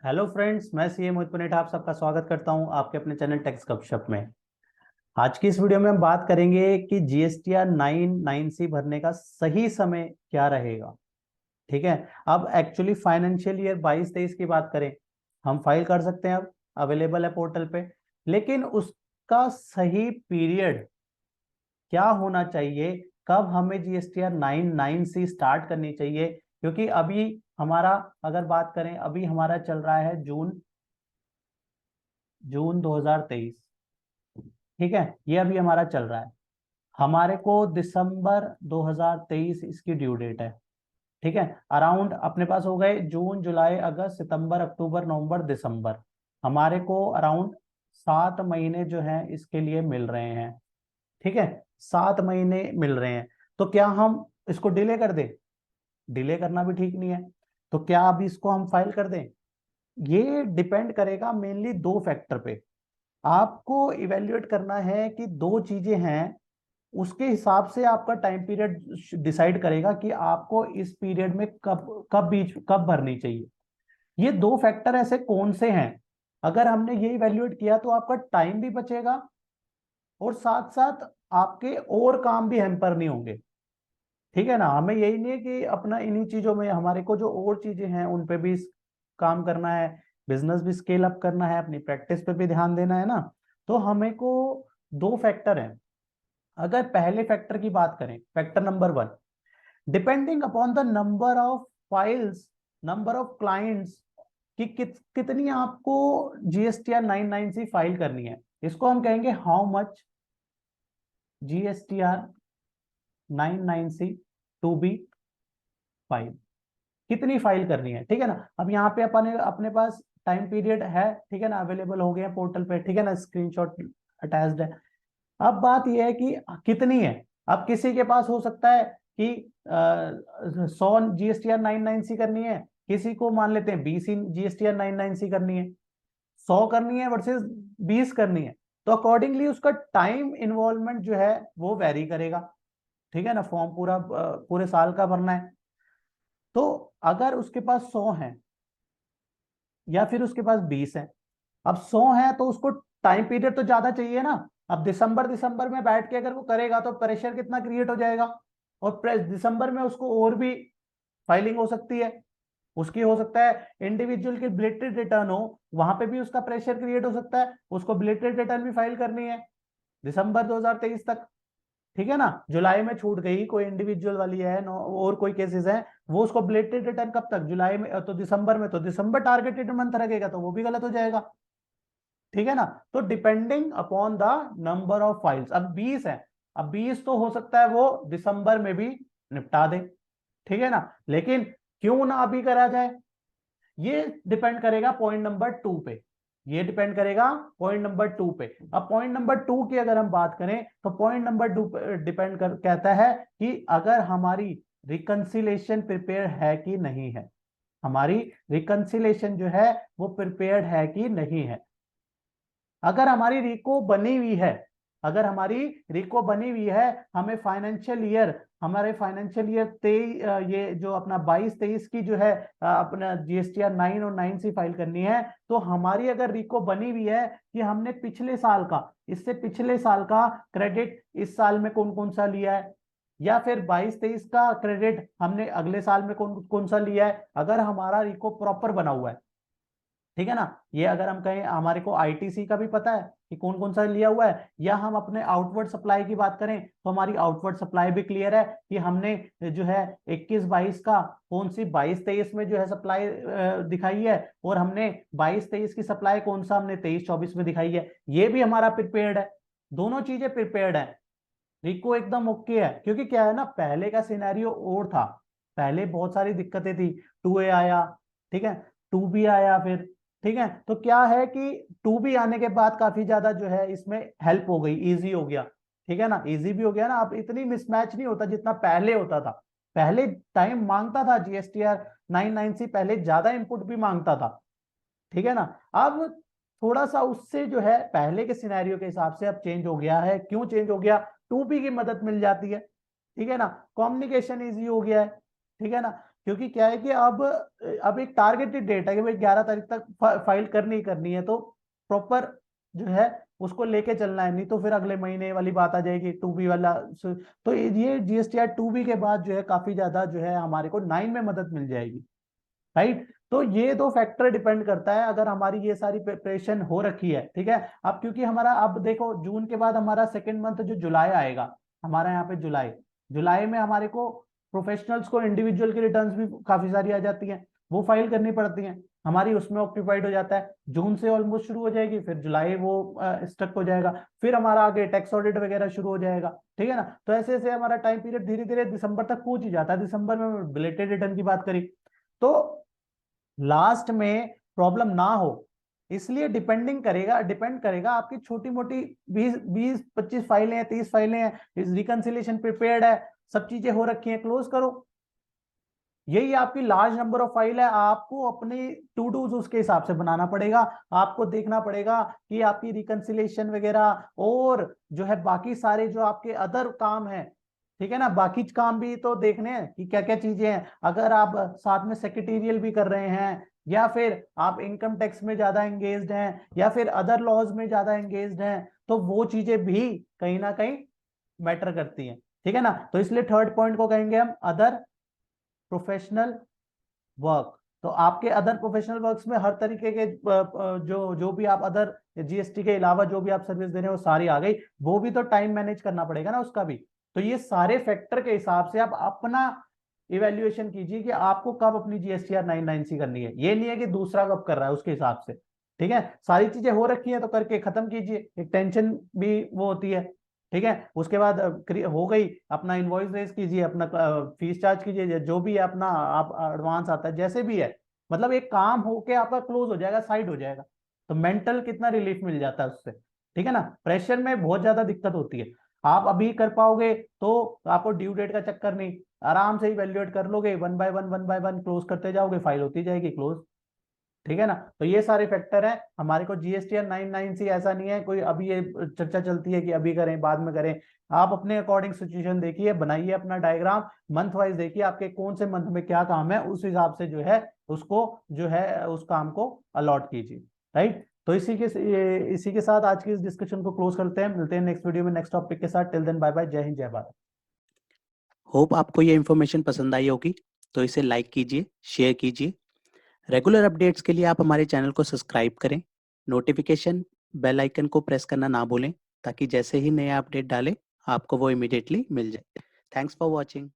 Hello friends, मैं CA मोहित पुनेठा आप सबका स्वागत करता हूं आपके अपने चैनल टैक्स गपशप में। आज की इस वीडियो में हम बात करेंगे कि जीएसटीआर 9 भरने का सही समय क्या रहेगा। ठीक है। अब एक्चुअली फाइनेंशियल ईयर 22-23 की बात करें, हम फाइल कर सकते हैं, अब अवेलेबल है पोर्टल पे। लेकिन उसका सही पीरियड क्या होना चाहिए, कब हमें जीएसटीआर 9 स्टार्ट करनी चाहिए, क्योंकि अभी हमारा, अगर बात करें, अभी हमारा चल रहा है जून जून 2023। ठीक है, ये अभी हमारा चल रहा है। हमारे को दिसंबर 2023 इसकी ड्यू डेट है। ठीक है, अराउंड अपने पास हो गए जून, जुलाई, अगस्त, सितंबर, अक्टूबर, नवंबर, दिसंबर। हमारे को अराउंड 7 महीने जो हैं इसके लिए मिल रहे हैं। ठीक है, 7 महीने मिल रहे हैं। तो क्या हम इसको डिले कर दें? डिले करना भी ठीक नहीं है। तो क्या अभी इसको हम फाइल कर दें? ये डिपेंड करेगा मेनली दो फैक्टर पे। आपको इवेल्युएट करना है कि दो चीजें हैं, उसके हिसाब से आपका टाइम पीरियड डिसाइड करेगा कि आपको इस पीरियड में कब भरनी चाहिए। ये दो फैक्टर ऐसे कौन से हैं? अगर हमने ये इवेल्युएट किया तो आपका टाइम भी बचेगा और साथ साथ आपके और काम भी हैम्पर नहीं होंगे। ठीक है ना, हमें यही नहीं है कि अपना इन्हीं चीजों में, हमारे को जो और चीजें हैं उन पे भी काम करना है, बिजनेस भी स्केल अप करना है, अपनी प्रैक्टिस पे भी ध्यान देना है ना। तो हमें को दो फैक्टर हैं। अगर पहले फैक्टर की बात करें, factor number 1, depending upon the number of files, number of clients, कि कितनी आपको जीएसटीआर 9 फाइल करनी है, इसको हम कहेंगे how much GSTR 9 to be file. कितनी फाइल करनी है। ठीक है ना, अब यहाँ पे अपने अपने पास टाइम पीरियड है, ठीक है ना, अवेलेबल हो गया पोर्टल पे, ठीक है ना, स्क्रीनशॉट अटैच्ड है। अब बात यह है कि कितनी है। अब किसी के पास हो सकता है कि 100 जीएसटीआर 9 करनी है, किसी को मान लेते हैं 20 जीएसटीआर 9 करनी है, 100 करनी है वर्सेस 20 करनी है। तो अकॉर्डिंगली उसका टाइम इन्वॉल्वमेंट जो है वो वेरी करेगा। ठीक है ना, फॉर्म पूरा पूरे साल का भरना है। तो अगर उसके पास 100 है या फिर उसके पास 20 है, अब 100 है तो उसको टाइम पीरियड तो ज्यादा चाहिए ना। अब दिसंबर दिसंबर में बैठ के अगर वो करेगा तो प्रेशर कितना क्रिएट हो जाएगा। और दिसंबर में उसको और भी फाइलिंग हो सकती है, उसकी हो सकता है इंडिविजुअल की बिलेटेड रिटर्न हो, वहां पे भी उसका प्रेशर क्रिएट हो सकता है, उसको बिलेटेड रिटर्न भी फाइल करनी है दिसंबर 2023 तक। ठीक है ना, जुलाई में छूट गई कोई इंडिविजुअल वाली है और कोई केसेस है, वो उसको बिलेटेड रिटर्न कब तक, जुलाई में तो दिसंबर में, तो दिसंबर टारगेटेड मंथ रखेगा तो वो भी गलत हो जाएगा। ठीक है ना, तो depending upon the number of files, अब 20 है, अब 20 तो हो सकता है वो दिसंबर में भी निपटा दे। ठीक है ना, लेकिन क्यों ना अभी करा जाए, ये डिपेंड करेगा पॉइंट नंबर 2 पे। ये डिपेंड करेगा पॉइंट नंबर 2 पे। अब पॉइंट नंबर 2 की अगर हम बात करें तो पॉइंट नंबर 2 डिपेंड कर कहता है कि अगर हमारी रिकंसिलेशन प्रिपेयर है कि नहीं है, हमारी रिकंसिलेशन जो है वो प्रिपेयर्ड है कि नहीं है। अगर हमारी रिको बनी हुई है, अगर हमारी रिको बनी हुई है, हमें फाइनेंशियल ईयर, हमारे फाइनेंशियल ईयर 23, ये जो अपना 22-23 की जो है अपना जीएसटीआर 9 फाइल करनी है, तो हमारी अगर रिको बनी हुई है कि हमने पिछले साल का, इससे पिछले साल का क्रेडिट इस साल में कौन कौन सा लिया है, या फिर 22-23 का क्रेडिट हमने अगले साल में कौन कौन सा लिया है, अगर हमारा रिको प्रॉपर बना हुआ है। ठीक है ना, ये अगर हम कहें हमारे को आईटीसी का भी पता है कि कौन कौन सा लिया हुआ है, या हम अपने आउटवर्ड सप्लाई की बात करें तो हमारी आउटवर्ड सप्लाई भी क्लियर है कि हमने जो है 21-22 का कौन सी 22-23 में जो है सप्लाई दिखाई है, और हमने 22-23 की सप्लाई कौन सा हमने 23-24 में दिखाई है, ये भी हमारा प्रिपेयर्ड है। दोनों चीजें प्रिपेयर्ड है, रिको एकदम ओके है। क्योंकि क्या है ना, पहले का सिनेरियो और था, पहले बहुत सारी दिक्कतें थी, 2A आया, ठीक है, 2B आया फिर। ठीक है, तो क्या है कि 2B आने के बाद काफी ज्यादा जो है इसमें हेल्प हो गई, इजी हो गया। ठीक है ना, इजी भी हो गया ना, अब इतनी मिसमैच नहीं होता जितना पहले होता था। पहले टाइम मांगता था जीएसटीआर 9 पहले ज्यादा इनपुट भी मांगता था। ठीक है ना, अब थोड़ा सा उससे जो है पहले के सिनेरियो के हिसाब से अब चेंज हो गया है। क्यों चेंज हो गया? 2B की मदद मिल जाती है। ठीक है ना, कम्युनिकेशन इजी हो गया है। ठीक है ना, क्योंकि क्या है कि अब एक टारगेटेड डेट है कि भाई 11 तारीख तक फाइल करनी है, तो प्रॉपर जो है उसको लेके चलना है, नहीं तो फिर अगले महीने वाली बात आ जाएगी 2B वाला। तो ये GSTR 2B के बाद जो है काफी ज्यादा जो है हमारे को 9 में मदद मिल जाएगी, राइट। तो ये दो फैक्टर डिपेंड करता है, अगर हमारी ये सारी प्रिपरेशन हो रखी है, ठीक है। अब क्योंकि हमारा, अब देखो जून के बाद हमारा सेकेंड मंथ जो जुलाई आएगा, हमारा यहाँ पे जुलाई जुलाई में हमारे को प्रोफेशनल्स को इंडिविजुअल की रिटर्न्स भी काफी सारी आ जाती हैं, वो फाइल करनी पड़ती हैं, हमारी उसमें ऑक्यूपाइड हो जाता है। जून से ऑलमोस्ट शुरू हो जाएगी, फिर जुलाई वो स्टक हो जाएगा, फिर हमारा आगे टैक्स ऑडिट वगैरह शुरू हो जाएगा, ठीक है ना। तो ऐसे ऐसे हमारा टाइम पीरियड धीरे धीरे दिसंबर तक पहुंच ही जाता है। दिसंबर में बिलेटेड रिटर्न की बात करी तो लास्ट में प्रॉब्लम ना हो, इसलिए डिपेंड करेगा आपकी छोटी मोटी 20-25 फाइलें हैं, 30 फाइलें हैं, इस रिकंसिलिएशन प्रिपेयर्ड है, सब चीजें हो रखी हैं, क्लोज करो। यही आपकी लार्ज नंबर ऑफ फाइल है, आपको अपनी टू डूज उसके हिसाब से बनाना पड़ेगा। आपको देखना पड़ेगा कि आपकी रिकंसिलिएशन वगैरह और जो है बाकी सारे जो आपके अदर काम है, ठीक है ना, बाकी काम भी तो देखने हैं कि क्या क्या चीजें हैं। अगर आप साथ में सेक्रेटेरियल भी कर रहे हैं, या फिर आप इनकम टैक्स में ज्यादा एंगेज्ड हैं, या फिर अदर लॉज में ज्यादा एंगेज्ड हैं, तो वो चीजें भी कहीं ना कहीं मैटर करती हैं, ठीक है ना। तो इसलिए थर्ड पॉइंट को कहेंगे हम अदर प्रोफेशनल वर्क। तो आपके अदर प्रोफेशनल वर्क्स में हर तरीके के जो जो भी आप अदर GST के अलावा जो भी आप सर्विस दे रहे हो वो सारी आ गई, वो भी तो टाइम मैनेज करना पड़ेगा ना उसका भी। तो ये सारे फैक्टर के हिसाब से आप अपना इवेल्युएशन कीजिए कि आपको कब अपनी GSTR 990 करनी है। ये नहीं है कि दूसरा कब कर रहा है उसके हिसाब से, ठीक है। सारी चीजें हो रखी है तो करके खत्म कीजिए, एक टेंशन भी वो होती है, ठीक है। उसके बाद हो गई, अपना इनवॉइस रेज कीजिए, अपना फीस चार्ज कीजिए, जो भी है अपना आप एडवांस आता है जैसे भी है, मतलब एक काम होके आपका क्लोज हो जाएगा, साइड हो जाएगा। तो मेंटल कितना रिलीफ मिल जाता है उससे, ठीक है ना। प्रेशर में बहुत ज्यादा दिक्कत होती है, आप अभी कर पाओगे तो आपको ड्यू डेट का चक्कर नहीं, आराम से इवेल्युएट कर लोगे, वन बाय वन क्लोज करते जाओगे, फाइल होती जाएगी क्लोज, ठीक है ना। तो ये सारे फैक्टर हैं हमारे को। GSTR 990 ऐसा नहीं है कोई अभी ये चर्चा चलती है कि अभी करें बाद में करें। आप अपने अकॉर्डिंग सिचुएशन देखिए, बनाइए अपना डायग्राम, मंथ वाइज देखिए आपके कौन से मंथ में क्या काम है, उस हिसाब से जो है उसको जो है उस काम को अलॉट कीजिए, राइट। तो इसी के साथ आज की इस डिस्कशन को क्लोज करते हैं, मिलते हैं नेक्स्ट वीडियो में नेक्स्ट टॉपिक के साथ। टिल देन बाय बाय, जय हिंद जय भारत। होप आपको ये इन्फॉर्मेशन पसंद आई होगी, तो इसे लाइक कीजिए, शेयर कीजिए। रेगुलर अपडेट्स के लिए आप हमारे चैनल को सब्सक्राइब करें, नोटिफिकेशन बेल आइकन को प्रेस करना ना भूलें, ताकि जैसे ही नया अपडेट डालें आपको वो इमीडिएटली मिल जाए। Thanks for watching.